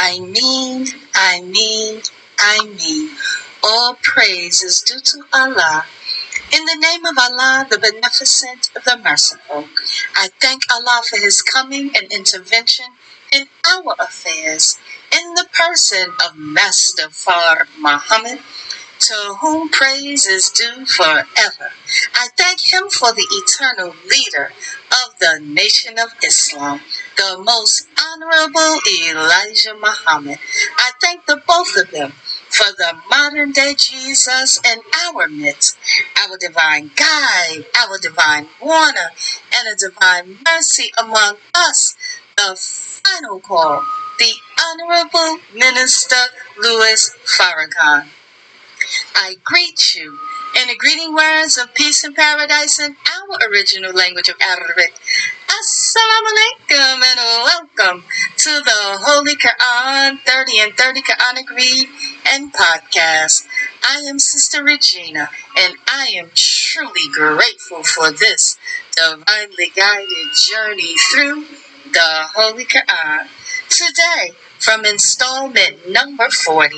I mean, all praise is due to Allah. In the name of Allah, the Beneficent, the Merciful, I thank Allah for His coming and intervention in our affairs, in the person of Master Fard Muhammad, to whom praise is due forever. I thank him for the eternal leader of the Nation of Islam, the most honorable Elijah Muhammad. I thank the both of them for the modern day Jesus in our midst, our divine guide, our divine warner, and a divine mercy among us, the final call, the Honorable Minister Louis Farrakhan. I greet you in the greeting words of peace and paradise in our original language of Arabic. Assalamu alaikum and welcome to the Holy Qur'an 30 and 30 Qur'ānic Read and Podcast. I am Sister Regina, and I am truly grateful for this divinely guided journey through the Holy Qur'an. Today, from installment number 40,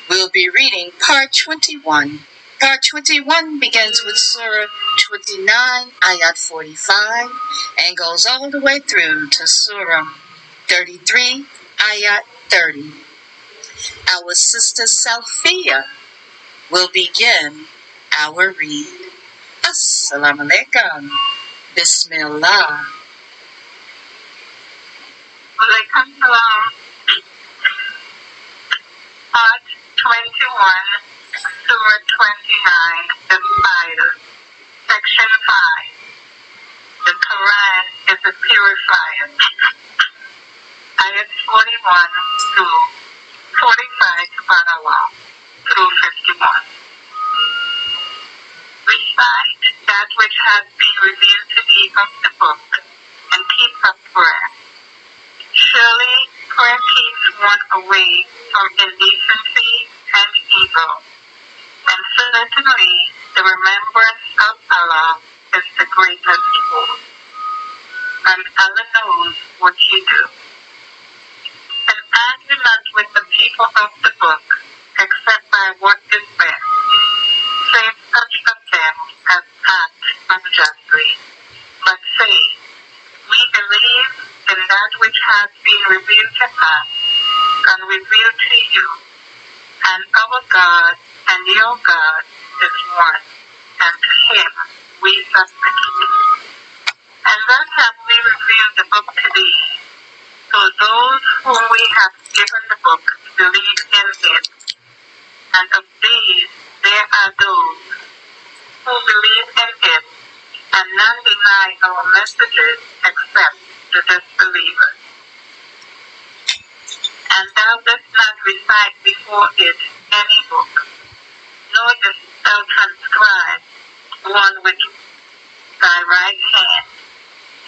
we'll be reading part 21. Part 21 begins with Surah 29, Ayat 45, and goes all the way through to Surah 33, Ayat 30. Our sister Salfia will begin our read. Assalamu alaikum. Bismillah. Walaikum salam. Part 21, Surah 29, the Spider, Section 5. The Quran is a purifier. Ayat 41 to 45, subhanAllah, through 51. Recite that which has been revealed to thee of the book, and keep up prayer. Surely prayer keeps one away from indecency and evil, and certainly the remembrance of Allah is the greatest good, and Allah knows what you do. And argue not with the people of the book, except by what is best, save such of them as act unjustly, but say, we believe in that which has been revealed to us and revealed to you, and our God and your God is one, and to him we supplicate. And thus have we revealed the book to thee, so those whom we have given the book believe in it, and of these there are those who believe in it, and none deny our messages except the disbelievers. And thou dost not recite before it any book, nor dost thou transcribe one with thy right hand,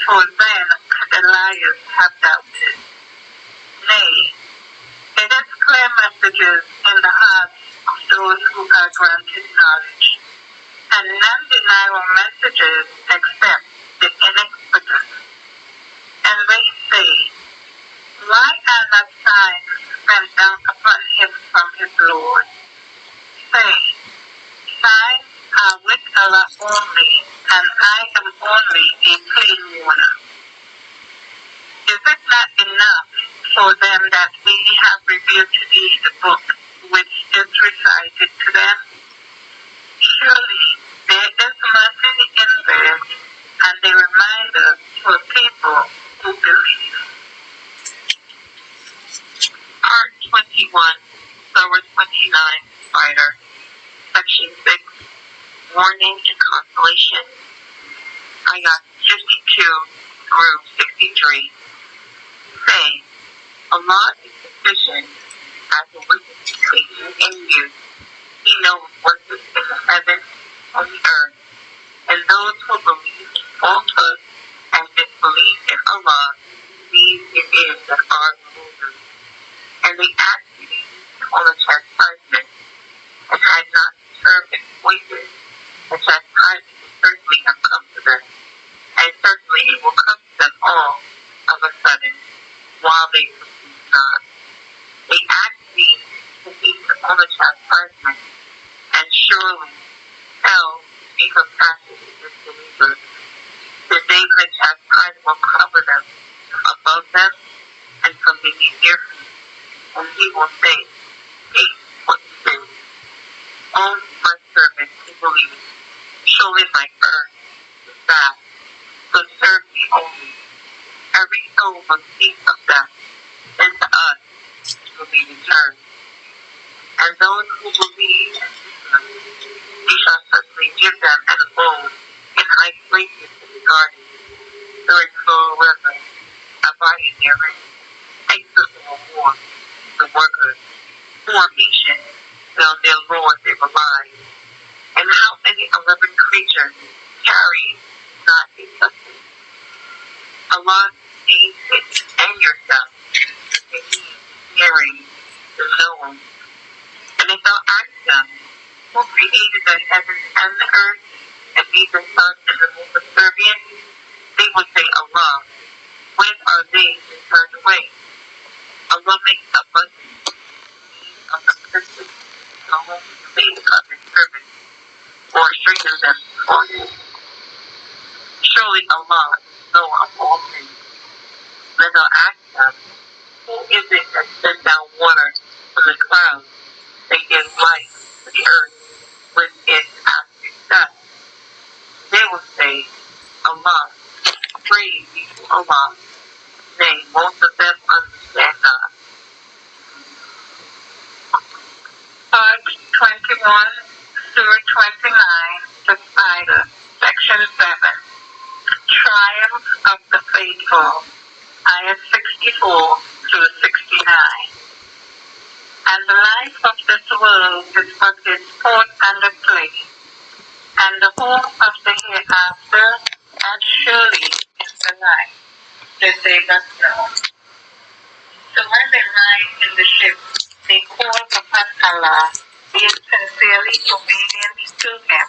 for then could Elias have doubted. Nay, it is clear messages in the hearts of those who are granted knowledge, and none deny our messages except the inexperienced. And they say, why are not signs sent down upon him from his Lord? Say, signs are with Allah only, and I am only a plain warner. Is it not enough for them that we have revealed to thee the book which is recited to them? Surely there is mercy in there, and a reminder for people who believe. Part 21, Surah 29, Spider, Section 6, Warning and Consolation, Ayat 52 through 63. Say, Allah is sufficient as a witness between you and you. He knows what is in the heavens and the earth, and those who believe in falsehood and disbelieve in Allah, these it is that are the losers. And they ask you on a chastisement, and had not determined voices, the chastisement will certainly have come to them, and certainly it will come to them all of a sudden, while they believe not. on the chastisement, and surely hell be compassionate to disbelievers. The day when the chastisement will cover them above them and from beneath their feet, and he will say, "Taste what you do. O my servant who believes, surely my earth is vast, but serve me only. Every soul must eat of death, and to us it will be returned. And those who believe and listen, we shall certainly give them an abode in high places in the garden, during flow river, abiding therein, accessible warmth, the workers, formation, on their Lord they rely. And how many a living creature carries not a substance? Allah needs it and yourself, and he is hearing the known. And if thou ask them, who created the heavens and the earth, and made the sun and the moon subservient, they would say, Allah. When are they turned away? Allah makes abundant of the princess to whom he made of his servants, or strengthens them for him. Surely Allah is knower of all things. When thou ask them, who is it that sends down water from the clouds, they give life to the earth with its aspect dust? They will say, Allah. Praise be to Allah. Nay, most of them understand not. Part 21, Surah 29, The Spider, Section 7. Triumph of the Faithful, Ayah 64 through 69. And the life of this world is but a sport and a play, and the home of the hereafter, and surely is the life that they must know. So when they ride in the ship, they call upon Allah, being sincerely obedient to him.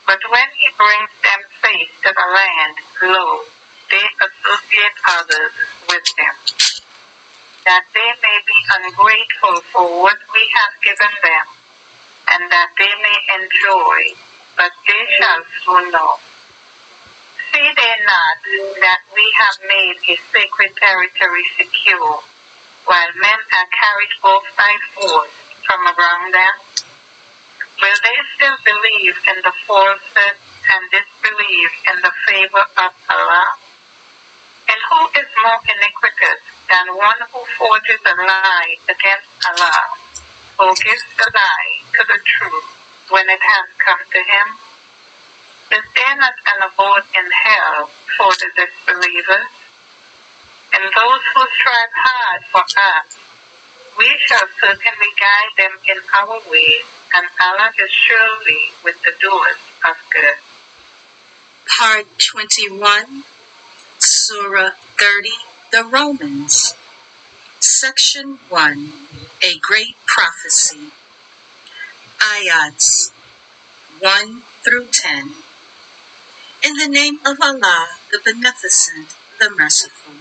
But when he brings them safe to the land, lo, they associate others with him, that they may be ungrateful for what we have given them, and that they may enjoy, but they shall soon know. See they not that we have made a sacred territory secure, while men are carried off by force from around them? Will they still believe in the falsehood and disbelieve in the favor of Allah? And who is more iniquitous than one who forges a lie against Allah, or gives the lie to the truth when it has come to him? Is there not an abode in hell for the disbelievers? And those who strive hard for us, we shall certainly guide them in our ways, and Allah is surely with the doers of good. Part 21, Surah 30, The Romans. Section 1, A Great Prophecy. Ayats 1 through 10. In the name of Allah, the Beneficent, the Merciful.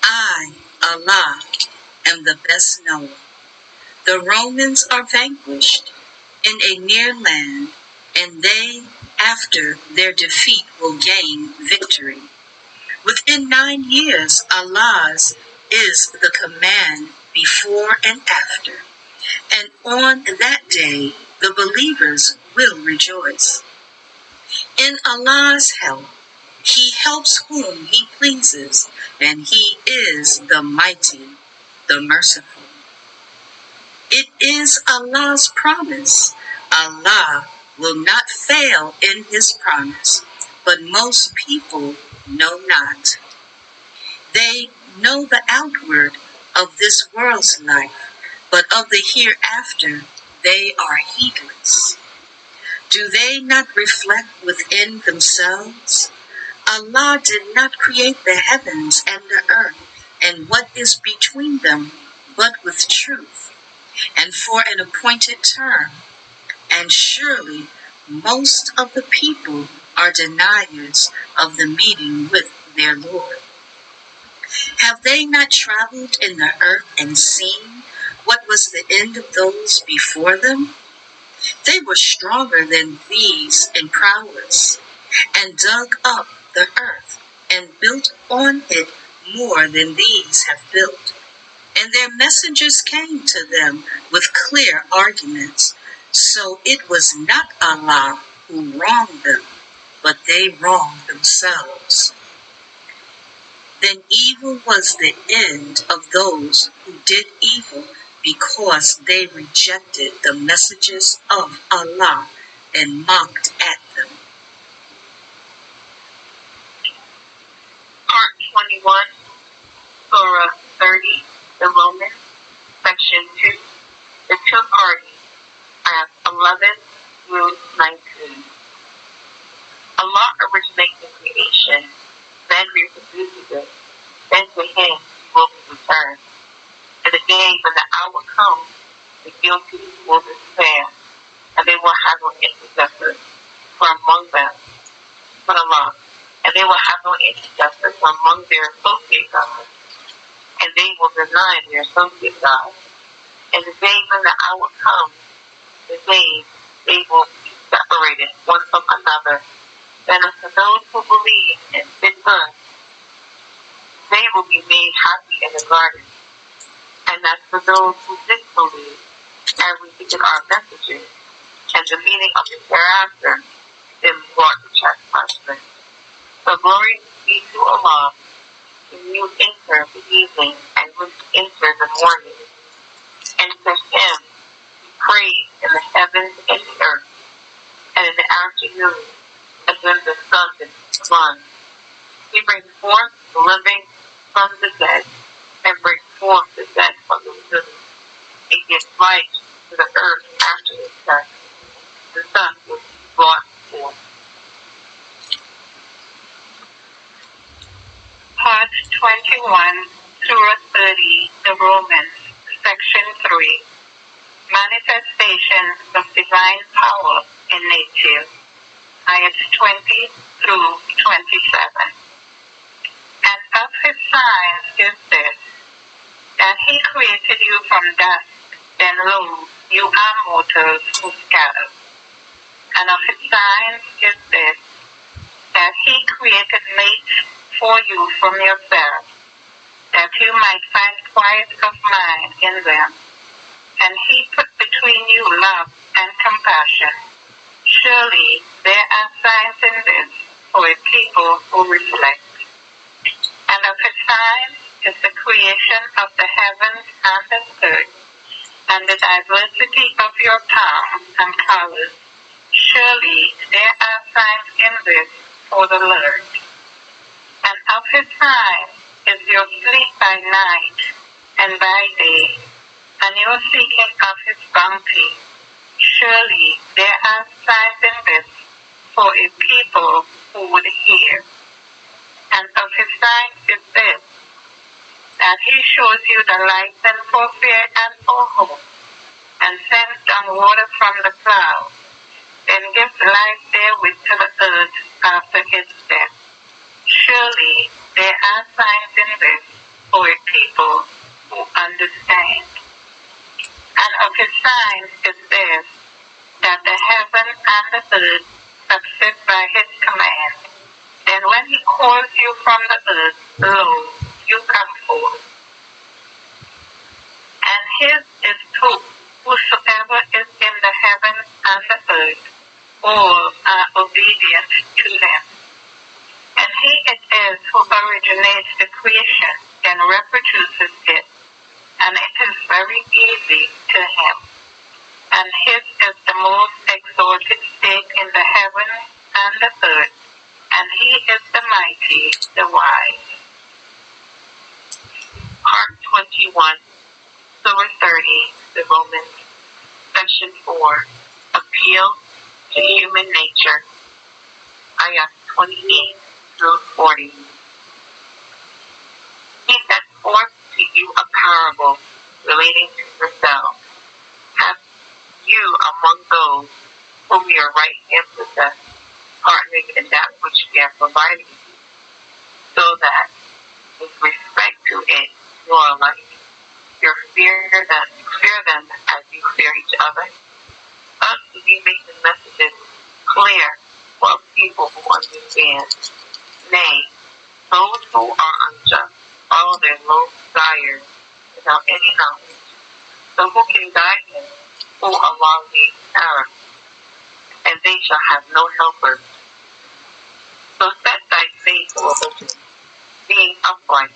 I, Allah, am the best knower. The Romans are vanquished in a near land, and they, after their defeat, will gain victory. Within 9 years, Allah's is the command before and after, and on that day the believers will rejoice. In Allah's help, he helps whom he pleases, and he is the mighty, the merciful. It is Allah's promise. Allah will not fail in his promise, but most people know not. They know the outward of this world's life, but of the hereafter they are heedless. Do they not reflect within themselves? Allah did not create the heavens and the earth and what is between them, but with truth, and for an appointed term. And surely most of the people are deniers of the meeting with their Lord. Have they not traveled in the earth and seen What was the end of those before them? They were stronger than these in prowess, and dug up the earth, and built on it more than these have built. And their messengers came to them with clear arguments. So it was not Allah who wronged them, but they wronged themselves. Then evil was the end of those who did evil, because they rejected the messages of Allah and mocked at them. Part 21, Surah 30, the Romans, Section 2, the two parties, ayahs 11 through 19. Allah originates the creation, then reproduces it, then to Him will be returned. And the day when the hour comes, the guilty will despair, and they will have no intercessors from among them, but Allah, and they will have no intercessors from among their associate gods, and they will deny their associate gods. And the day when the hour comes, the day they will be separated one from another. Then unto those who believe and did good, they will be made happy in the garden. And as for those who disbelieve and rejected our messages and the meaning of the hereafter, then brought the chastisement. So glory be to Allah, when you enter the evening and when you enter the morning. And to Him be praise in the heavens and the earth, and in the afternoon, and when the sun is gone. He brings forth the living from the dead, and brings forth the dead from the living. He gives light to the earth after its death. The sun will be brought forth. Part 21, Surah 30, the Romans, Section 3, Manifestations of Divine Power in Nature, ayahs 20 through 27. And of His signs is this, that He created you from dust, then lo, you are mortals who scatter. And of His signs is this, that He created mates for you from yourself, that you might find quiet of mind in them. And He put between you love and compassion. Surely there are signs in this for a people who reflect. And of His signs is the creation of the heavens and the earth, and the diversity of your tongues and colors. Surely there are signs in this for the learned. And of His signs is your sleep by night and by day, and your seeking of His bounty. Surely there are signs in this for a people who would hear. And of His signs is this, that He shows you the light and for fear and for hope, and sends down water from the clouds, then gives life therewith to the earth after its death. Surely there are signs in this for a people who understand. And of His signs is this, that the heaven and the earth subsist by His command. Then when He calls you from the earth, lo, you come forth. And His is whosoever is in the heavens and the earth, all are obedient to Him. And He it is who originates the creation and reproduces it, and it is very easy to Him. And His is the most exalted state in the heavens and the earth, and He is the mighty, the wise. Part 21, Surah 30, the Romans, Section 4, Appeal to Human Nature, ayahs 28 through 40. He set forth to you a parable relating to yourself. Have you among those whom your right hand possess partnering in that which they are providing you, so that with respect to it you are alike. fear them as you fear each other. Thus, we make the messages clear for people who understand. Nay, those who are unjust follow their low desires without any knowledge. So who can guide them? Who Allah leads error, and they shall have no helpers. So set thy face, O Muslim, being upright.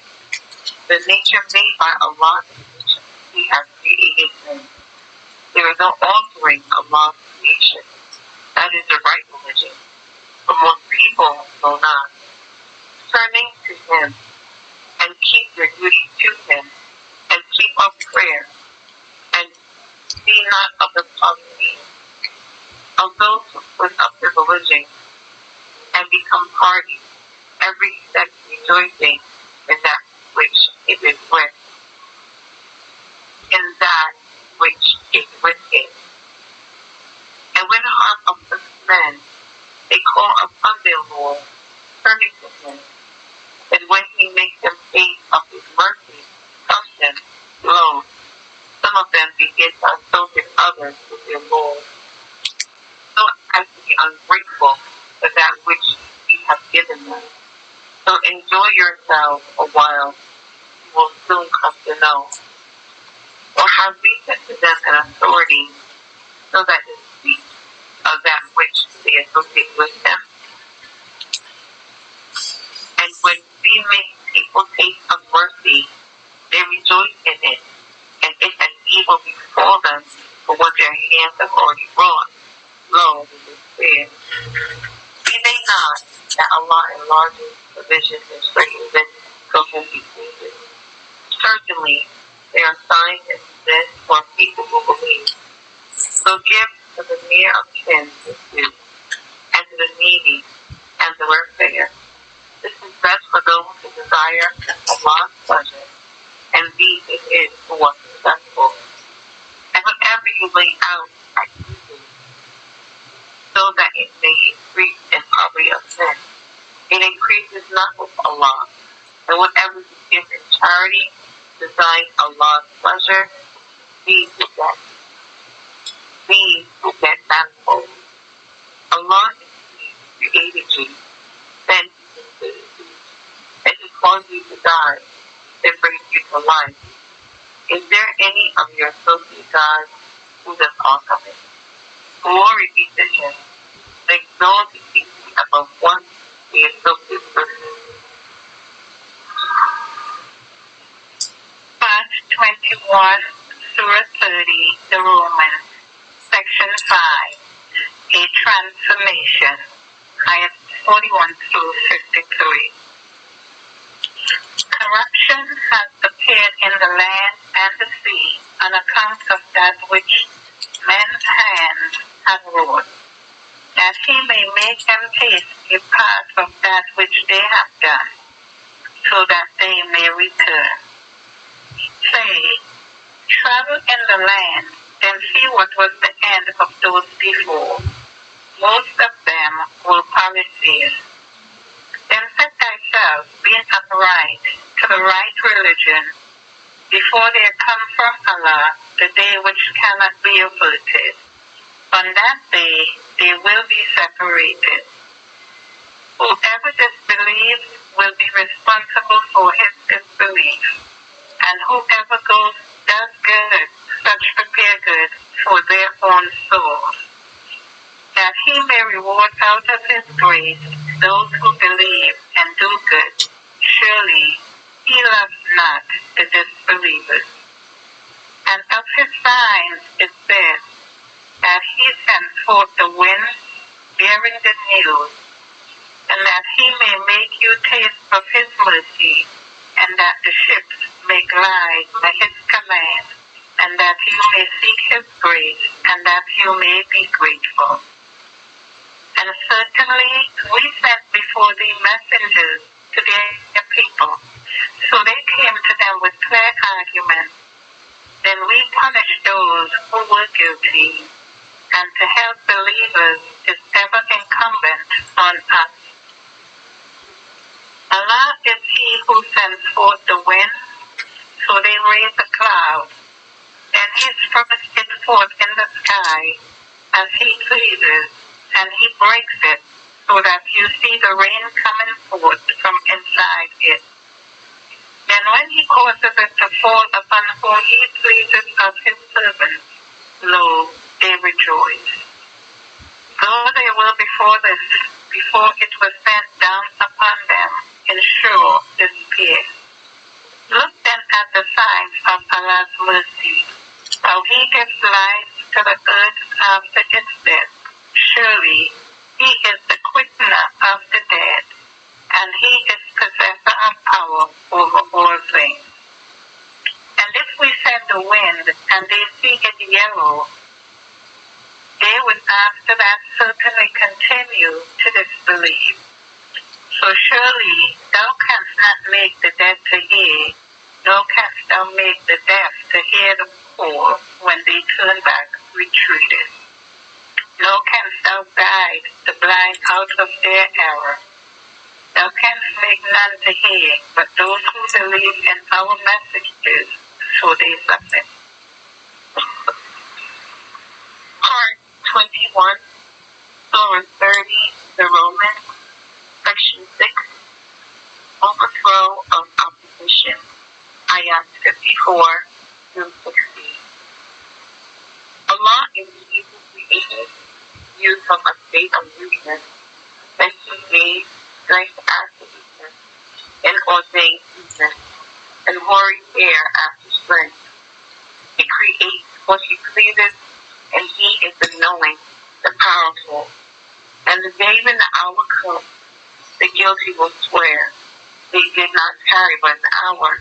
The nature made by Allah in which He has created them. There is no altering Allah's creation. That is the right religion. But most people know not. Turning to Him, and keep your duty to Him, and keep up prayer, and be not of the policy of those who put up their religion and become parties, every sect rejoicing in that which it is with, in that which is with it. And when harm afflicts men, they call upon their Lord, turning to Him. And when He makes them taste of His mercy, comes them, lo, some of them begin to associate others with their Lord, so as to be ungrateful for that which you have given them. So enjoy yourselves a while, you will soon come to know. Or have we sent to them an authority, so that they speak of that which they associate with them? And when we make people taste of mercy, they rejoice in it, and if an evil befall them for what their hands have already wrought, lo, they despair. See they not that Allah enlarges provisions and straightens it so Him decreases? Certainly, there are signs in this for people who believe. So give to the near of kin his due, and to the needy and the welfare. This is best for those who desire Allah's pleasure, and these it is who are successful. And whatever you lay out at easy, so that it may increase in poverty of men, it increases not with Allah. And whatever you give in charity, designed Allah's pleasure, these will get manifold. Allah indeed created you, then He considered you, and He caused you to die, then brings you to life. Is there any of your associate gods who does awesome it? Glory be to Him, exalted be above one the associate person. Part 21, Surah 30, the Romans, Section 5, A Transformation, Ayat 41 through 53. Corruption has appeared in the land and the sea on account of that which men's hands have wrought, that He may make them taste a part of that which they have done, so that they may return. Say, travel in the land, then see what was the end of those before. Most of them were Pharisees. Then set thyself, being upright, to the right religion, before there come from Allah the day which cannot be averted. On that day they will be separated. Whoever disbelieves will be responsible for his disbelief, and whoever does good, such prepare good for their own souls, that He may reward out of His grace those who believe and do good. Surely He loves not the disbelievers. And of His signs is this, that He sends forth the wind, bearing the news, and that He may make you taste of His mercy, and that the ships may glide by His command, and that you may seek His grace, and that you may be grateful. And certainly we sent before thee messengers to their people, so they came to them with clear arguments. Then we punished those who were guilty, and to help believers is ever incumbent on us. Allah is He who sends forth the wind, So they raise a cloud, and he spreads it forth in the sky as he pleases, and he breaks it, so that you see the rain coming forth from inside it. Then when he causes it to fall upon whom he pleases of his servants, lo, they rejoice. Though they were before it was sent down upon them in sure despair. Look then at the signs of Allah's mercy, how he gives life to the earth after its death. Surely he is the quickener of the dead, and he is possessor of power over all things. And if we send the wind, and they see it yellow, they would after that certainly continue to disbelieve. So surely thou canst not make the dead to hear, nor canst thou make the deaf to hear the poor when they turn back retreated. Nor canst thou guide the blind out of their error. Thou canst make none to hear, but those who believe in our messages, so they submit. Part 21, Surah 30, the Romans, Section 6, Overthrow of Opposition, Ayat 54 through 60. Allah is he who created you from a state of weakness, then he gave strength after weakness, and ordained weakness, and hoary hair after strength. He creates what he pleases, and he is the knowing, the powerful. And the day when the hour comes, the guilty will swear, they did not tarry but an hour.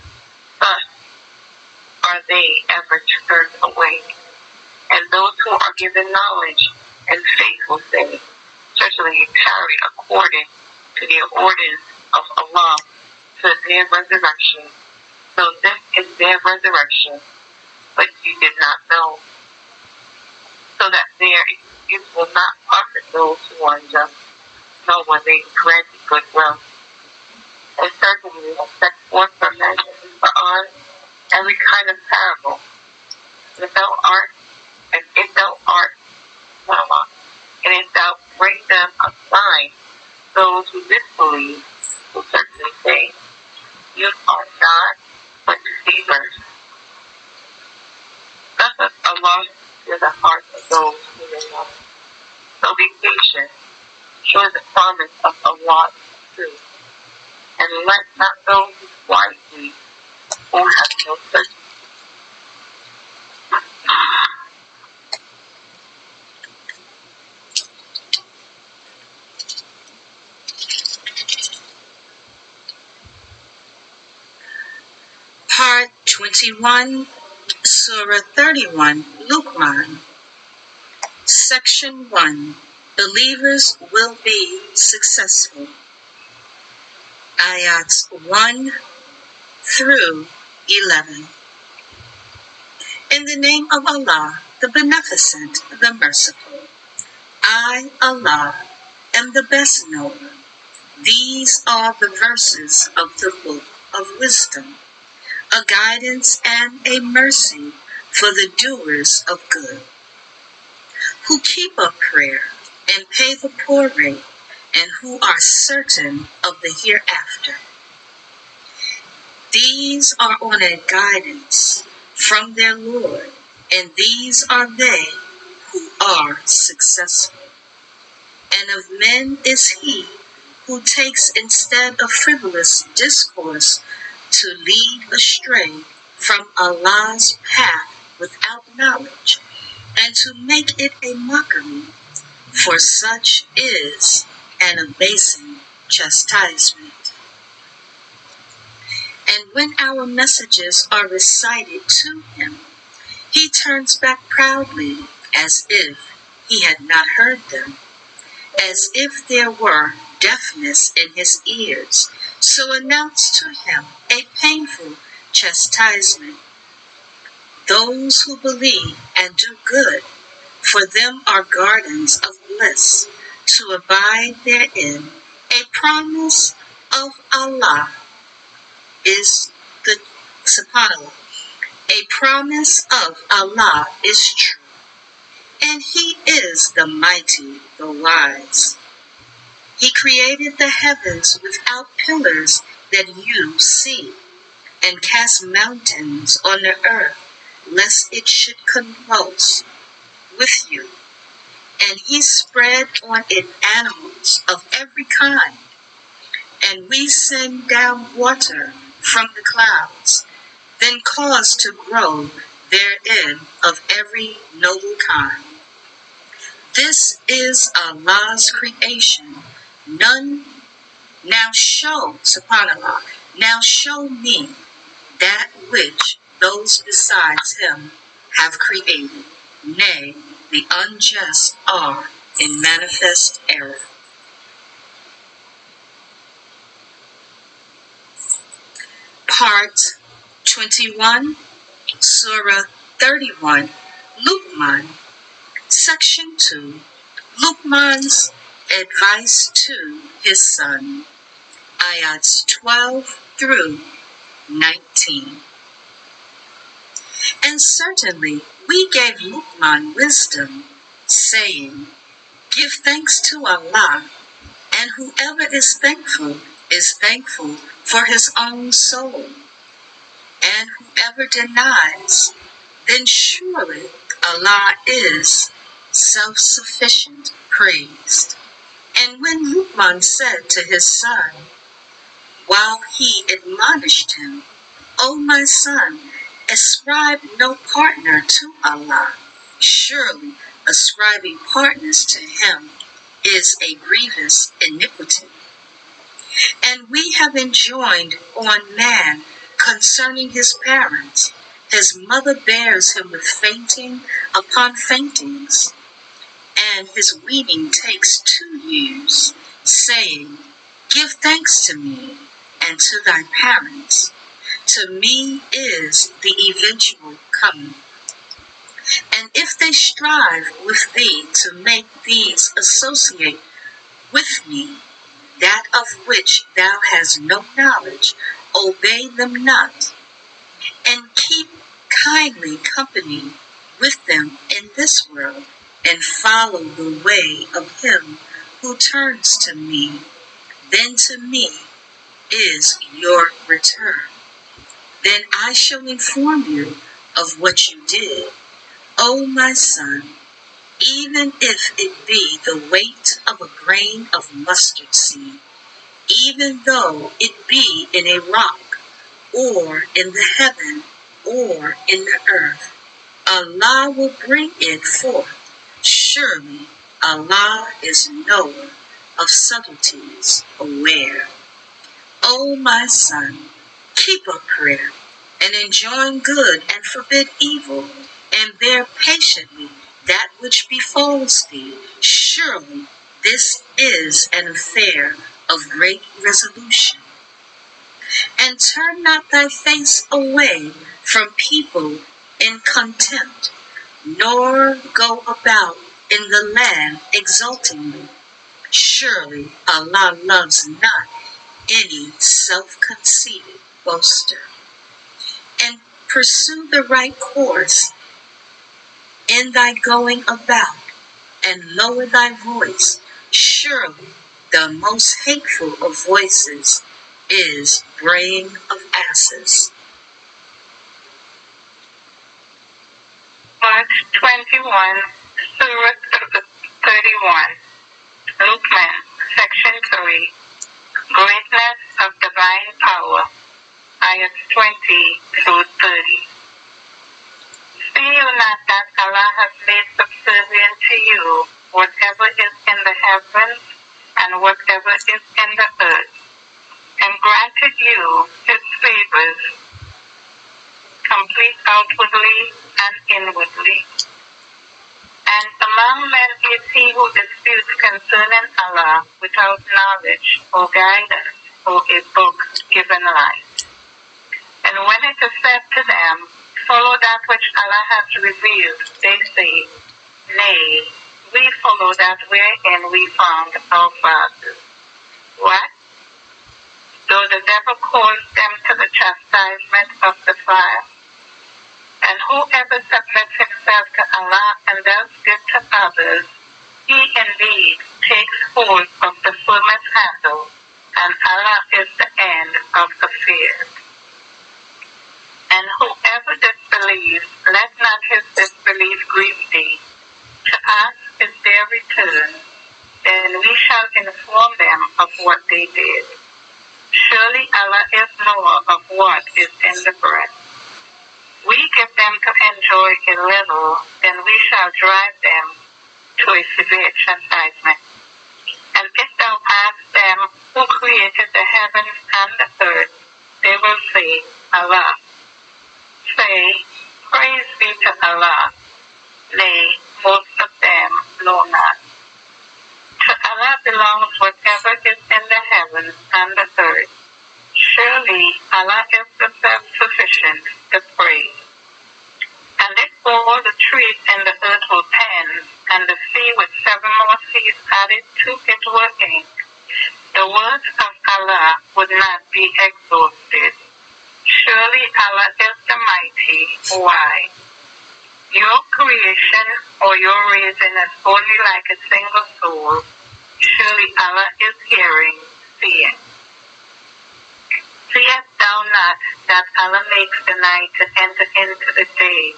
Thus are they ever turned away. And those who are given knowledge and faith will say, certainly you tarry according to the ordinance of Allah to their resurrection. So this is their resurrection, but you did not know. So that their excuse will not profit those who are just, nor will they grant goodwill. And certainly we have set forth from them in the Qur'an every kind of parable. If thou art, and if thou bring them a sign, those who disbelieve will certainly say, you are not but deceivers. Thus Allah is the heart of those who they love. So be patient, sure the promise of Allah is true, and let not those who wisely who have no certainty. Part 21, Surah 31, Luqman. Section 1, Believers will be successful. Ayats 1 through 11. In the name of Allah, the Beneficent, the Merciful. I, Allah, am the best knower. These are the verses of the Book of Wisdom, a guidance and a mercy for the doers of good, who keep up prayer and pay the poor rate, and who are certain of the hereafter. These are on a guidance from their Lord, and these are they who are successful. And of men is he who takes instead of frivolous discourse to lead astray from Allah's path without knowledge, and to make it a mockery, for such is an abasing chastisement. And when our messages are recited to him, he turns back proudly as if he had not heard them, as if there were deafness in his ears, so announce to him a painful chastisement. Those who believe and do good, for them are gardens of bliss, to abide therein. A promise of Allah is the SubhanAllah. A promise of Allah is true, and He is the mighty, the wise. He created the heavens without pillars that you see, and cast mountains on the earth, lest it should convulse with you. And He spread on it animals of every kind, and we send down water from the clouds, then cause to grow therein of every noble kind. This is Allah's creation. None now show, subhanAllah, now show me that which those besides Him have created. Nay, the unjust are in manifest error. Part 21, Surah 31, Luqman, Section 2, Luqman's advice to his son, ayats 12 through 19. And certainly we gave Luqman wisdom, saying, give thanks to Allah, and whoever is thankful for his own soul. And whoever denies, then surely Allah is self-sufficient, praised. And when Luqman said to his son, while he admonished him, O my son, ascribe no partner to Allah. Surely ascribing partners to Him is a grievous iniquity. And we have enjoined on man concerning his parents. His mother bears him with fainting upon faintings, and his weaning takes 2 years, saying, give thanks to me and to thy parents. To me is the eventual coming. And if they strive with thee to make these associate with me that of which thou hast no knowledge, obey them not, and keep kindly company with them in this world, and follow the way of him who turns to me. Then to me is your return. Then I shall inform you of what you did, O my son, even if it be the weight of a grain of mustard seed, even though it be in a rock, or in the heaven, or in the earth. Allah will bring it forth. Surely Allah is knower of subtleties, aware. O my son, keep up prayer, and enjoin good, and forbid evil, and bear patiently that which befalls thee. Surely this is an affair of great resolution. And turn not thy face away from people in contempt, nor go about in the land exultingly. Surely Allah loves not any self-conceited boaster. And pursue the right course in thy going about, and lower thy voice. Surely the most hateful of voices is braying of asses. Part 21, Surah 31, Luqman, Section 3, Greatness of Divine Power, ayats 20 through 30. See you not that Allah has made subservient to you whatever is in the heavens and whatever is in the earth, and granted you His favors, complete outwardly and inwardly. And among men is he who disputes concerning Allah without knowledge or guidance or a book given light. And when it is said to them, follow that which Allah has revealed, they say, nay, we follow that wherein we found our fathers. What? though the devil calls them to the chastisement of the fire. And whoever submits himself to Allah and does good to others, he indeed takes hold of the firmest handle, and Allah is the end of affairs. And whoever disbelieves, let not his disbelief grieve thee. To us is their return, then we shall inform them of what they did. Surely Allah is knower of what is in the breast. We give them to enjoy a little, then we shall drive them to a severe chastisement. And if thou ask them who created the heavens and the earth, they will say, Allah. Say, praise be to Allah. Nay, most of them know not. To Allah belongs whatever is in the heavens and the earth. Surely Allah is the self-sufficient to praise. And if all the trees in the earth were pens, and the sea with 7 more seas added to it were ink, the words of Allah would not be exhausted. Surely Allah is the mighty. Why? Your creation or your raising is only like a single soul. Surely Allah is hearing, seeing. Seest thou not that Allah makes the night to enter into the day,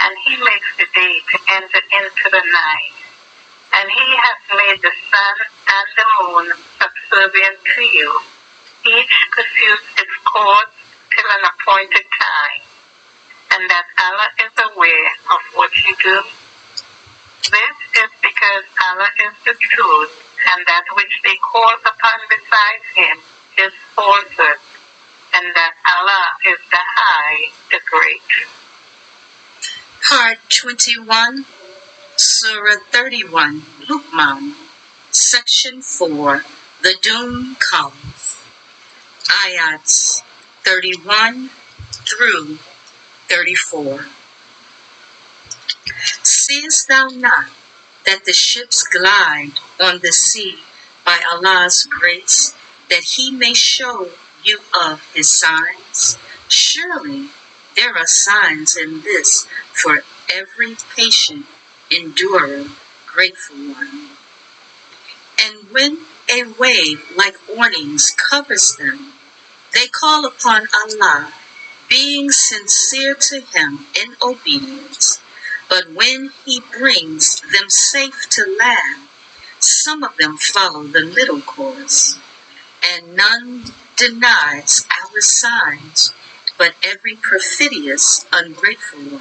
and He makes the day to enter into the night? And He has made the sun and the moon subservient to you. Each pursues its course till an appointed time, and that Allah is aware of what you do. This is because Allah is the truth, and that which they call upon besides Him is falsehood, and that Allah is the High, the Great. Part 21, Surah 31, Luqman, Section 4, The Doom Comes, Ayats 31 through 34. Seest thou not that the ships glide on the sea by Allah's grace, that He may show you of His signs? Surely there are signs in this for every patient, enduring, grateful one. And when a wave like awnings covers them, they call upon Allah, being sincere to Him in obedience. But when He brings them safe to land, some of them follow the middle course, and none denies our signs, but every perfidious, ungrateful one.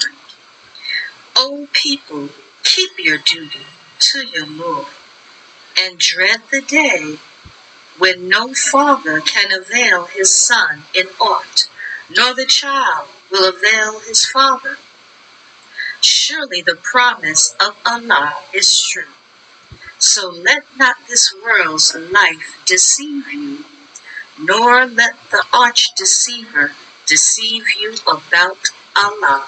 O people, keep your duty to your Lord, and dread the day when no father can avail his son in aught, nor the child will avail his father. Surely the promise of Allah is true. So let not this world's life deceive you, nor let the arch deceiver deceive you about Allah.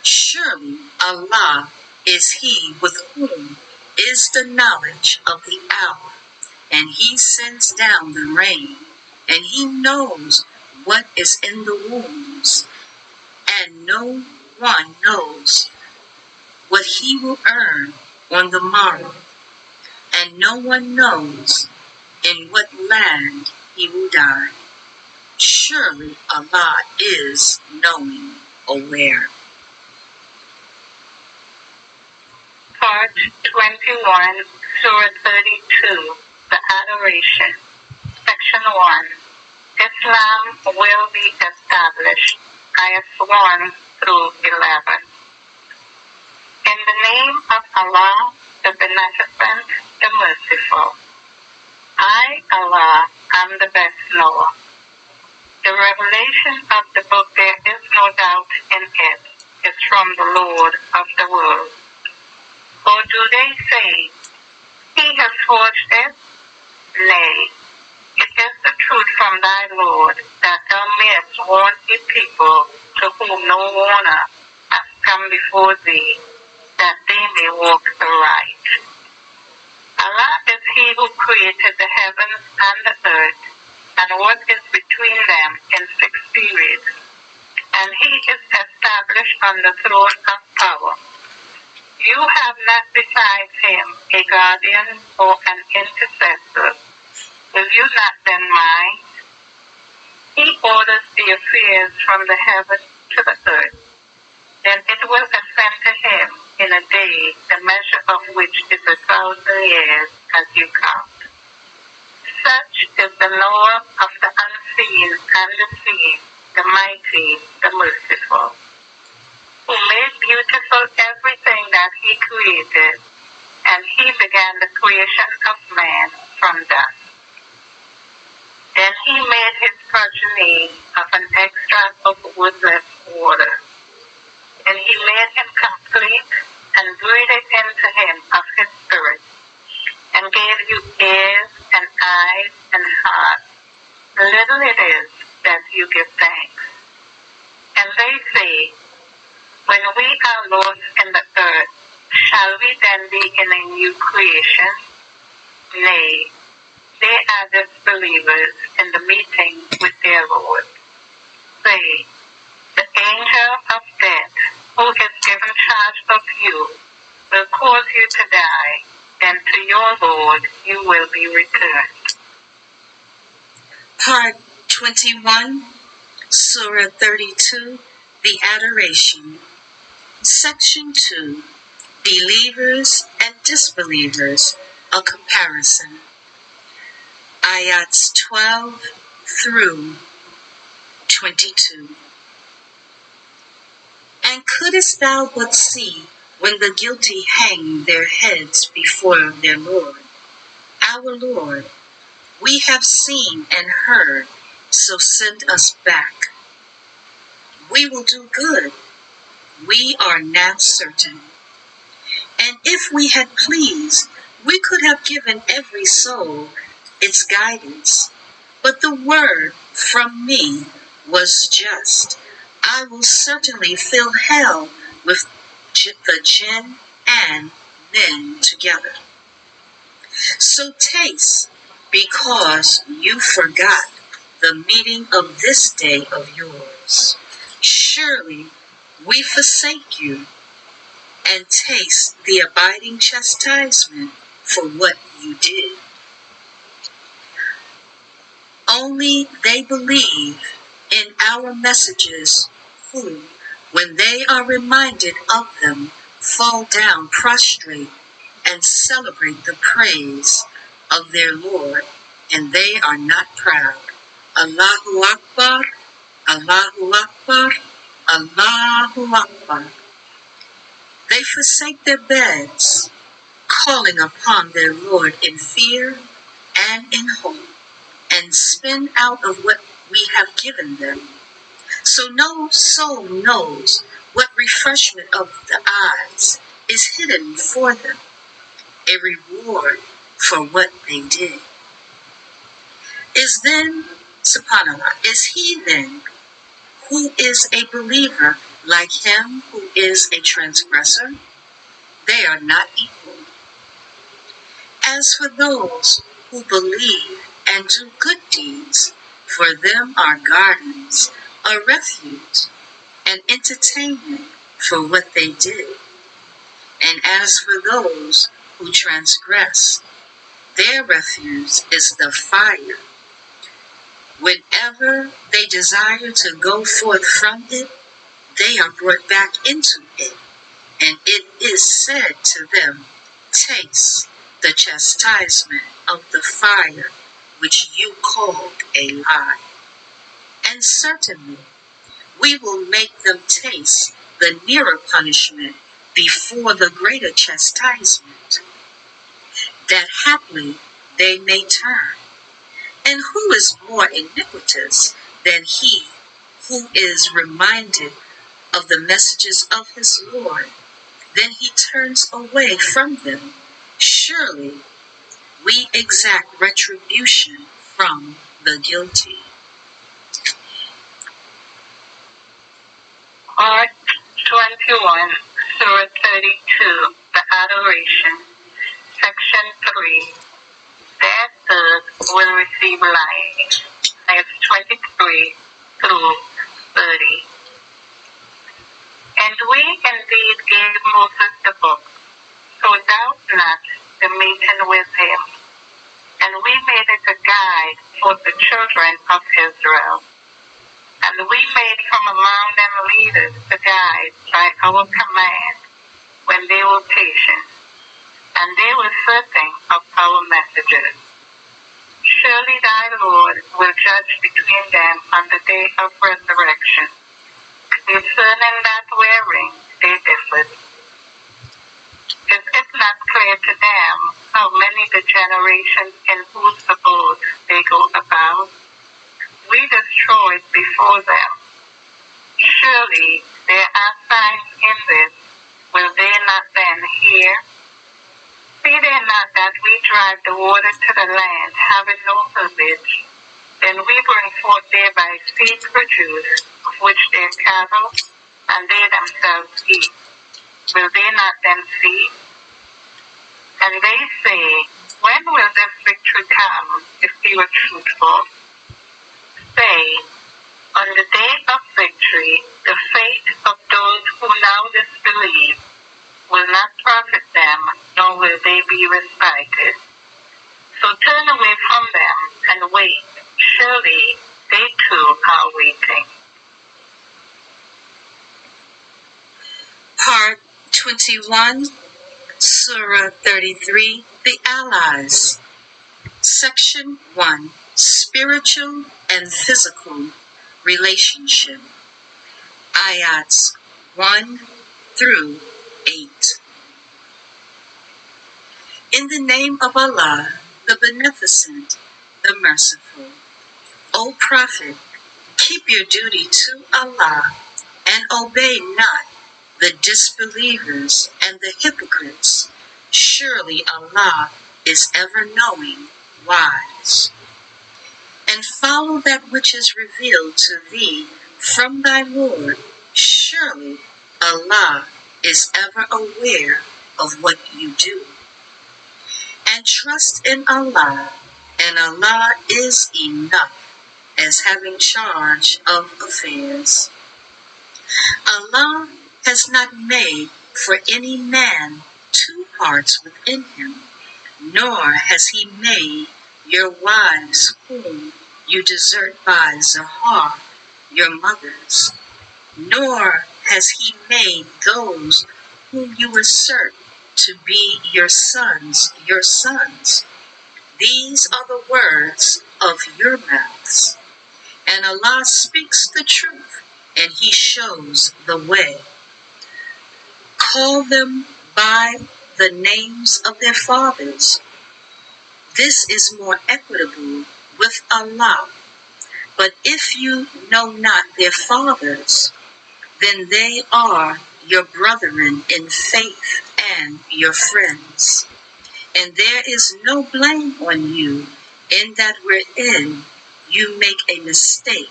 Surely Allah is He with whom is the knowledge of the hour, and He sends down the rain, and He knows what is in the wombs, and no one knows what he will earn on the morrow, and no one knows in what land he will die. Surely Allah is knowing, aware. Part 21, Surah 32, The Adoration. Section 1. Islam will be established. Ayahs 1 through 11. In the name of Allah, the Beneficent, the Merciful. I, Allah, am the best knower. The revelation of the book, there is no doubt in it, is from the Lord of the world. Or do they say, He has forged it? Nay, it is the truth from thy Lord, that thou mayest warn a people to whom no warner has come before thee, that they may walk aright. Allah is He who created the heavens and the earth. and what is between them in 6 periods. And he is established on the throne of power. You have not besides him a guardian or an intercessor. Will you not then mind? He orders the affairs from the heaven to the earth. Then it will ascend to him in a day, the measure of which is 1,000 years as you count. Such is the law of the unseen and the seen, the mighty, the merciful, who made beautiful everything that he created, and he began the creation of man from dust. Then he made his progeny of an extract of woodless water. And he made him complete and breathed into him of his spirit, and gave you ears and eyes and heart. Little it is that you give thanks. And they say, when we are lost in the earth, shall we then be in a new creation? Nay, they are disbelievers in the meeting with their Lord. Say, the angel of death, who is given charge of you, will cause you to die, and to your Lord you will be returned. Part 21, Surah 32, The Adoration. Section 2, Believers and Disbelievers, a Comparison. Ayats 12 through 22. And couldest thou but see when the guilty hang their heads before their Lord? Our Lord, we have seen and heard, so send us back. We will do good. We are now certain. And if we had pleased, we could have given every soul its guidance. But the word from me was just. I will certainly fill hell with the jinn and men together. So taste, because you forgot the meeting of this day of yours. Surely we forsake you, and taste the abiding chastisement for what you did. Only they believe in our messages who, when they are reminded of them, fall down prostrate and celebrate the praise of their Lord, and they are not proud. Allahu Akbar, Allahu Akbar, Allahu Akbar. They forsake their beds, calling upon their Lord in fear and in hope, and spend out of what we have given them. So no soul knows what refreshment of the eyes is hidden for them, a reward for what they did. Is he then who is a believer like him who is a transgressor? They are not equal. As for those who believe and do good deeds, for them are gardens, a refuge, and entertainment for what they did. And as for those who transgress, their refuge is the fire. Whenever they desire to go forth from it, they are brought back into it, and it is said to them, taste the chastisement of the fire which you called a lie. And certainly we will make them taste the nearer punishment before the greater chastisement, that haply they may turn. And who is more iniquitous than he who is reminded of the messages of his Lord, then he turns away from them? Surely we exact retribution from the guilty. Part 21, Surah 32, The Adoration, Section 3. That earth will receive light, ayahs 23 through 30. And we indeed gave Moses the book, so doubt not the meeting with him. And we made it a guide for the children of Israel. And we made from among them leaders to guide by our command when they were patient, and they were certain of our messages. Surely thy Lord will judge between them on the day of resurrection, concerning that wherein they differed. Is it not clear to them how many the generations in whose abode they go about? We destroyed before them. Surely there are signs in this. Will they not then hear? See they not that we drive the water to the land, having no herbage? Then we bring forth thereby seed produce, of which their cattle and they themselves eat. Will they not then see? And they say, when will this victory come, if we were truthful? Say, on the day of victory, the fate of those who now disbelieve will not profit them, nor will they be respited. So turn away from them and wait. Surely they too are waiting. Part 21, Surah 33, The Allies. Section 1, Spiritual and Physical Relationship. Ayats 1 through 8. In the name of Allah, the Beneficent, the Merciful. O Prophet, keep your duty to Allah and obey not the disbelievers and the hypocrites. Surely Allah is ever knowing, wise. And follow that which is revealed to thee from thy Lord. Surely Allah is ever aware of what you do. And trust in Allah, and Allah is enough as having charge of affairs. Allah has not made for any man two hearts within him, nor has he made your wives whom you desert by Zahar, your mothers, nor has he made those whom you assert to be your sons. These are the words of your mouths. And Allah speaks the truth, and he shows the way. Call them by the names of their fathers. This is more equitable with Allah. But if you know not their fathers, then they are your brethren in faith and your friends. And there is no blame on you in that wherein you make a mistake.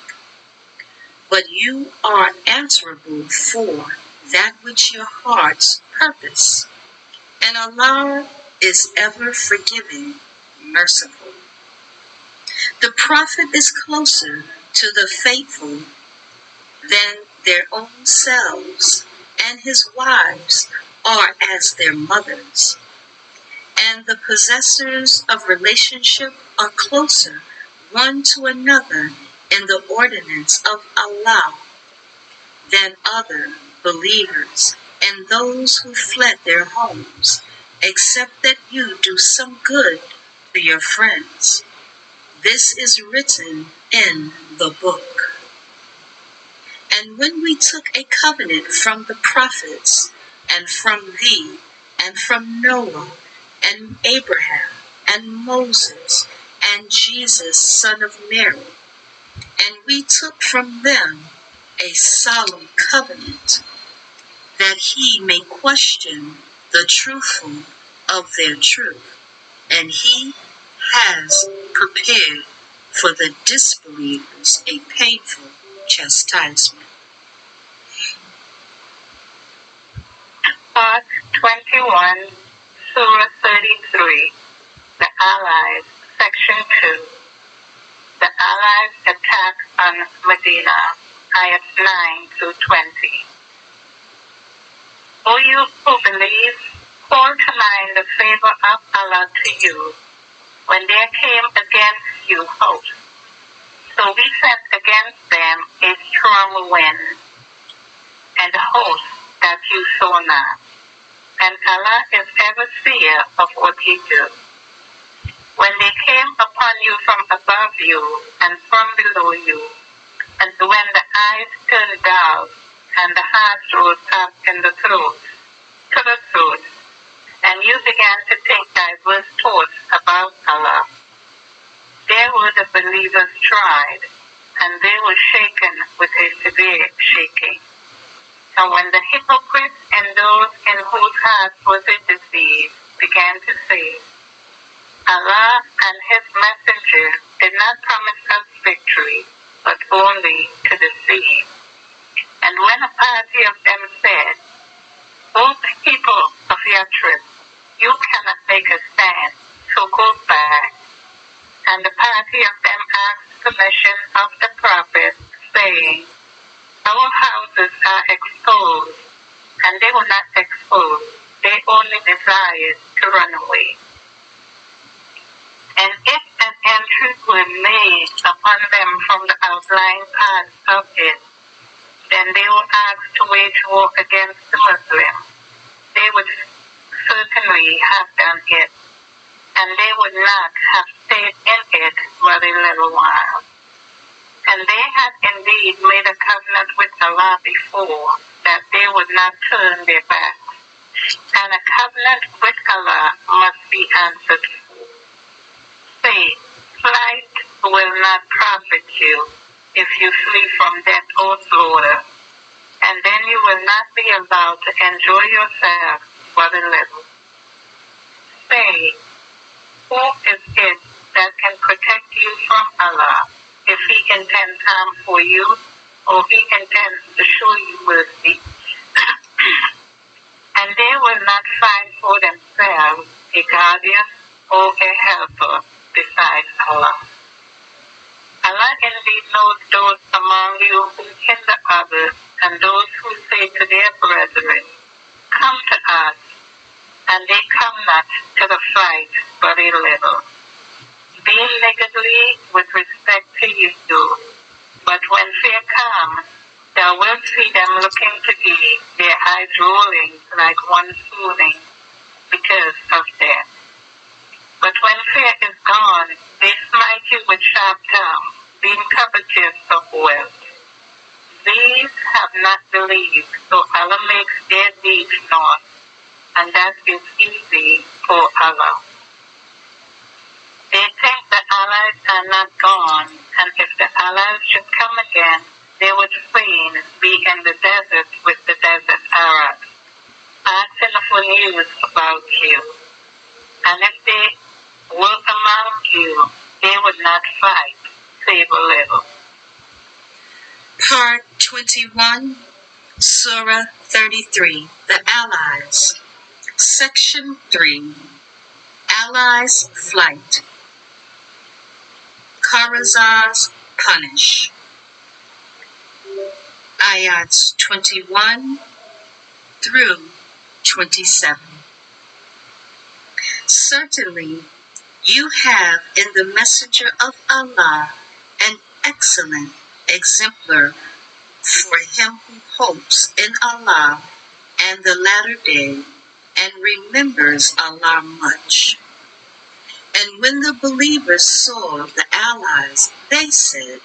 But you are answerable for that which your hearts purpose. And Allah is ever forgiving, merciful. The Prophet is closer to the faithful than their own selves, and his wives are as their mothers. And the possessors of relationship are closer one to another in the ordinance of Allah than other believers and those who fled their homes, except that you do some good to your friends. This is written in the book. And when we took a covenant from the prophets, and from thee, and from Noah, and Abraham, and Moses, and Jesus, son of Mary, and we took from them a solemn covenant, that he may question the truthful of their truth, and he has prepared for the disbelievers a painful chastisement. Part 21, Surah 33, The Allies, Section 2. The Allah's attack on Medina, ayat 9-20. O you who believe, call to mind the favor of Allah to you when there came against you hosts. So we sent against them a strong wind and hosts that you saw not. And Allah is ever seer of what you do. When they came upon you from above you and from below you, and when the eyes turned down and the heart rose up in the throat, to the throat, and you began to think diverse thoughts about Allah, there were the believers tried, and they were shaken with a severe shaking. And when the hypocrites and those in whose hearts was a disease began to say, Allah and His Messenger did not promise us victory, but only to deceive. And when a party of them said, O people of Yathrib, you cannot make a stand, so go back. And the party of them asked permission of the prophet, saying, our houses are exposed, and they were not exposed. They only desired to run away. And if an entry were made upon them from the outlying parts of it, then they were asked to wage war against the Muslims. They would certainly have done it, and they would not have stayed in it for a little while. And they had indeed made a covenant with Allah before, that they would not turn their backs. And a covenant with Allah must be answered for. Say, flight will not profit you if you flee from death or slaughter, and then you will not be allowed to enjoy yourself for a little. Say, who is it that can protect you from Allah, if He intends harm for you, or He intends to show you mercy? And they will not find for themselves a guardian or a helper besides Allah. Allah indeed knows those among you who hinder others, and those who say to their brethren, come to us, and they come not to the fight but a little, being niggardly with respect to you, but when fear comes, thou wilt see them looking to thee, their eyes rolling like one swooning because of death. But when fear is gone, they smite you with sharp tongues, being covetous of wealth. These have not believed, so Allah makes their deeds known, and that is easy for Allah. They think the allies are not gone, and if the allies should come again, they would fain be in the desert with the desert Arabs, asking for news about you. And if they were among you, they would not fight, save a little. Part 21, Surah 33, The Allies. Section 3, Allies' Flight. Qarazaz Punish. Ayats 21 through 27. Certainly, you have in the Messenger of Allah an excellent exemplar for him who hopes in Allah and the latter day and remembers Allah much. And when the believers saw the allies, they said,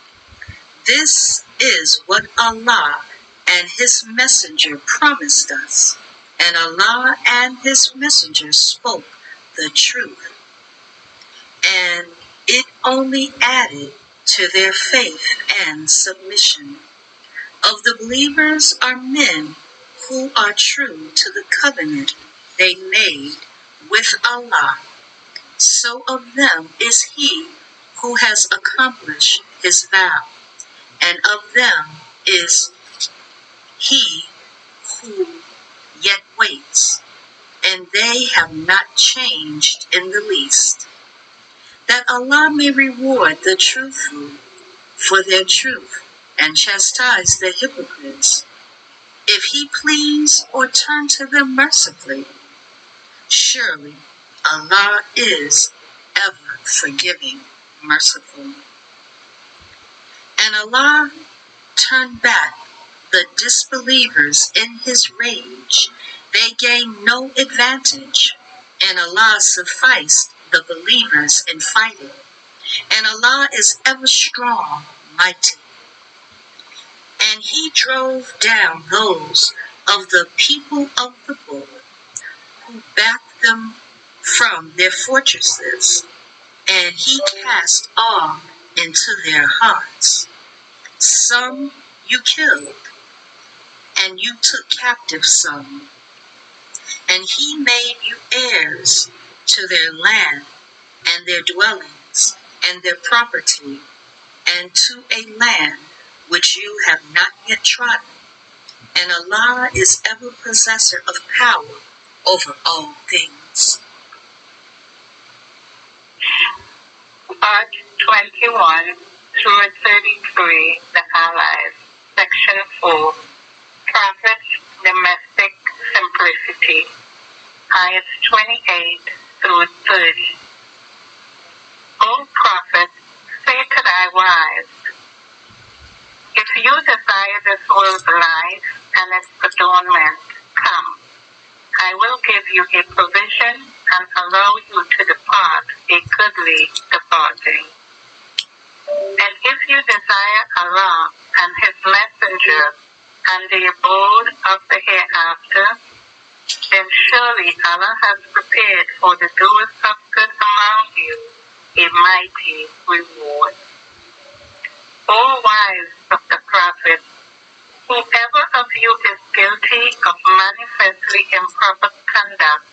this is what Allah and His Messenger promised us, and Allah and His Messenger spoke the truth. And it only added to their faith and submission. Of the believers are men who are true to the covenant they made with Allah. So of them is he who has accomplished his vow, and of them is he who yet waits, and they have not changed in the least, that Allah may reward the truthful for their truth and chastise the hypocrites. If he please or turn to them mercifully, surely Allah is ever forgiving, merciful. And Allah turned back the disbelievers in his rage. They gained no advantage, and Allah sufficed the believers in fighting. And Allah is ever strong, mighty. And he drove down those of the people of the book who backed them from their fortresses, and he cast awe into their hearts. Some you killed, and you took captive some, and he made you heirs to their land and their dwellings and their property, and to a land which you have not yet trodden. And Allah is ever possessor of power over all things. Part 21 through 33, The Allies, Section 4, Prophet's Domestic Simplicity, Ayahs 28 through 30. O Prophet, say to thy wives, if you desire this world's life and its adornment, come. I will give you a provision and allow you to depart a goodly departing. And if you desire Allah and his messenger and the abode of the hereafter, then surely Allah has prepared for the doers of good among you a mighty reward. O wives of the Prophet, whoever of you is guilty of manifestly improper conduct,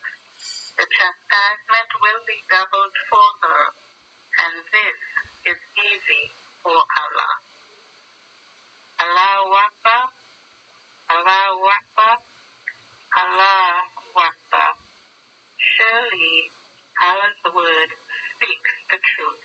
the chastisement will be doubled for her, and this is easy for Allah. Allahu Akbar, Allahu Akbar, Allahu Akbar. Surely Allah's word speaks the truth.